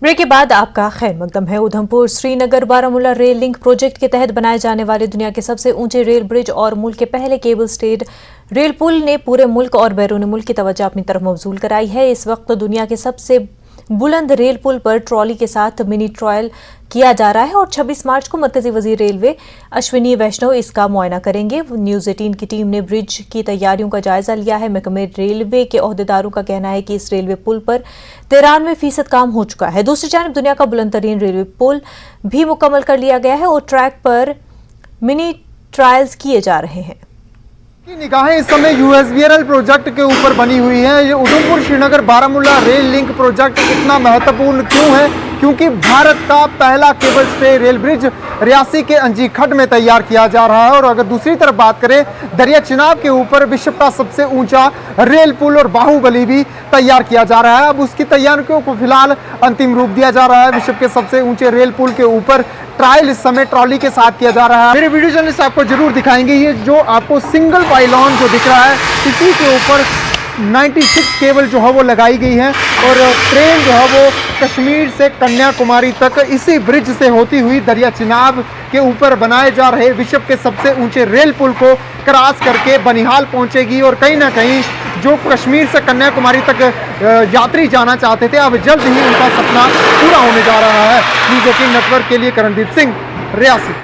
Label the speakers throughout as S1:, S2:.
S1: Break के बाद आपका खैर मकदम है। Udhampur Srinagar Baramulla rail link project के तहत बनाए जाने वाले दुनिया के सबसे ऊंचे रेल ब्रिज और मुल्क के पहले केबल स्टेड रेल पुल ने पूरे मुल्क और बैरून मुल्क की तवज्जो अपनी तरफ मबजूल कराई है। इस वक्त दुनिया के सबसे बुलंद रेल पुल पर ट्रॉली के साथ मिनी ट्रायल किया जा रहा है और 26 मार्च को मरकजी वजीर रेलवे अश्विनी वैष्णव इसका मुआयना करेंगे। न्यूज़ 18 की टीम ने ब्रिज की तैयारियों का जायजा लिया है। महकमे रेलवे के ओहदेदारों का कहना है कि इस रेलवे पुल पर 93% काम हो चुका है। दूसरी जानब दुनिया का बुलंद तरीन रेलवे पुल भी मुकम्मल कर लिया गया है और ट्रैक पर मिनी ट्रायल्स किए जा रहे हैं।
S2: निगाहें इस समय यूएसबीआरएल प्रोजेक्ट के ऊपर बनी हुई है। ये Udhampur Srinagar Baramulla rail link project इतना महत्वपूर्ण क्यों है? क्योंकि भारत का पहला cable stay rail bridge Reasi के अंजी खड्ड में तैयार किया जा रहा है। और अगर दूसरी तरफ बात करें, दरिया चिनाब के ऊपर विश्व का सबसे ऊंचा रेल पुल और बाहुबली भी तैयार किया जा रहा है। अब उसकी तैयारियों को फिलहाल अंतिम रूप दिया जा रहा है। विश्व के सबसे ऊंचे रेल पुल के ऊपर ट्रायल इस समय ट्रॉली के साथ किया जा रहा है। मेरे वीडियो जर्नलिस्ट आपको जरूर दिखाएंगे। ये जो आपको सिंगल पाइलॉन जो दिख रहा है, इसी के ऊपर 96 केबल जो है वो लगाई गई है और ट्रेन जो है वो कश्मीर से कन्याकुमारी तक इसी ब्रिज से होती हुई दरिया चिनाब के ऊपर बनाए जा रहे विश्व के सबसे ऊंचे रेल पुल को क्रॉस करके बनिहाल पहुंचेगी। और कहीं ना कहीं जो कश्मीर से कन्याकुमारी तक यात्री जाना चाहते थे, अब जल्द ही उनका सपना पूरा होने जा रहा है। न्यूज़ 18 नेटवर्क के लिए करणदीप सिंह, रियासी।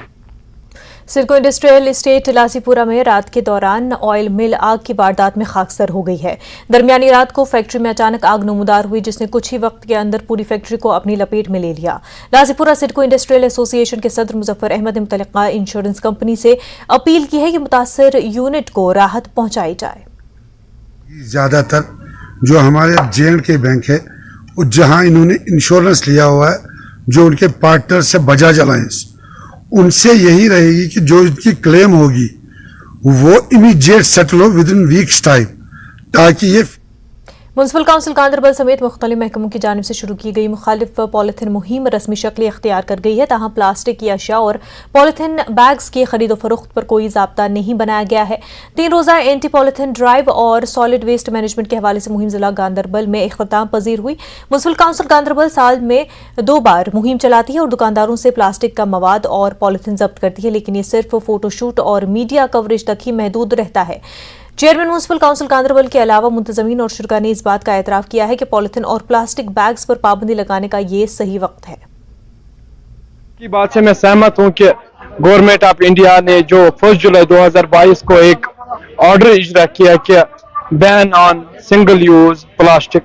S1: सिडको इंडस्ट्रियल एस्टेट लासीपुरा में रात के दौरान ऑयल मिल आग की वारदात में खाकसर हो गई है। दरमियानी रात को फैक्ट्री में अचानक आग नमूदार हुई, जिसने कुछ ही वक्त के अंदर पूरी फैक्ट्री को अपनी लपेट में ले लिया। लासीपुरा सिडको इंडस्ट्रियल एसोसिएशन के सदर मुजफ्फर अहमद ने मुतल्लिका इंश्योरेंस कंपनी से अपील की है कि मुतासर यूनिट को राहत पहुंचाई जाए।
S3: ज्यादातर जो हमारे J&K बैंक है, जहां इन्होंने इंश्योरेंस लिया हुआ है, जो उनके पार्टनर से बजाज अलायंस, उनसे यही रहेगी कि जो इनकी क्लेम होगी वो इमीडिएट सेटल हो विद इन वीक्स टाइम, ताकि ये
S1: म्युनिसिपल काउंसिल गांदरबल समेत मुख्तलिफ महकमों की जानिब से शुरू की गई मुखालिफ पॉलिथीन मुहिम रस्मी शक्ल इख्तियार कर गई है। ताहम प्लास्टिक की अशिया और पॉलिथीन बैग्स की खरीदो फरोख्त पर कोई ज़ाब्ता नहीं बनाया गया है। 3 रोज़ा एंटी पॉलिथीन ड्राइव और सॉलिड वेस्ट मैनेजमेंट के हवाले से मुहिम जिला गांदरबल में इख्तिताम पजीर हुई। म्युनिसिपल काउंसिल गांदरबल साल में 2 बार मुहिम चलाती है और दुकानदारों से प्लास्टिक का मवाद और पॉलिथीन जब्त करती है, लेकिन ये सिर्फ फोटोशूट और मीडिया कवरेज तक ही महदूद रहता है। चेयरमैन म्युनिसिपल काउंसिल गांदरबल के अलावा मुंतजमीन और शुरा ने इस बात का एतराफ किया है कि पॉलिथीन और प्लास्टिक बैग्स पर पाबंदी लगाने का ये सही वक्त है।
S4: की बात से मैं सहमत हूं कि गवर्नमेंट ऑफ इंडिया ने जो 1 जुलाई 2022 को एक ऑर्डर इजरा किया कि ban on single use plastic.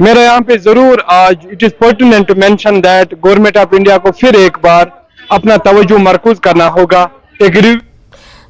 S4: मेरा यहाँ पे जरूर आज it is pertinent to mention that government of India को फिर एक बार अपना तवज्जो मरकूज करना होगा। एक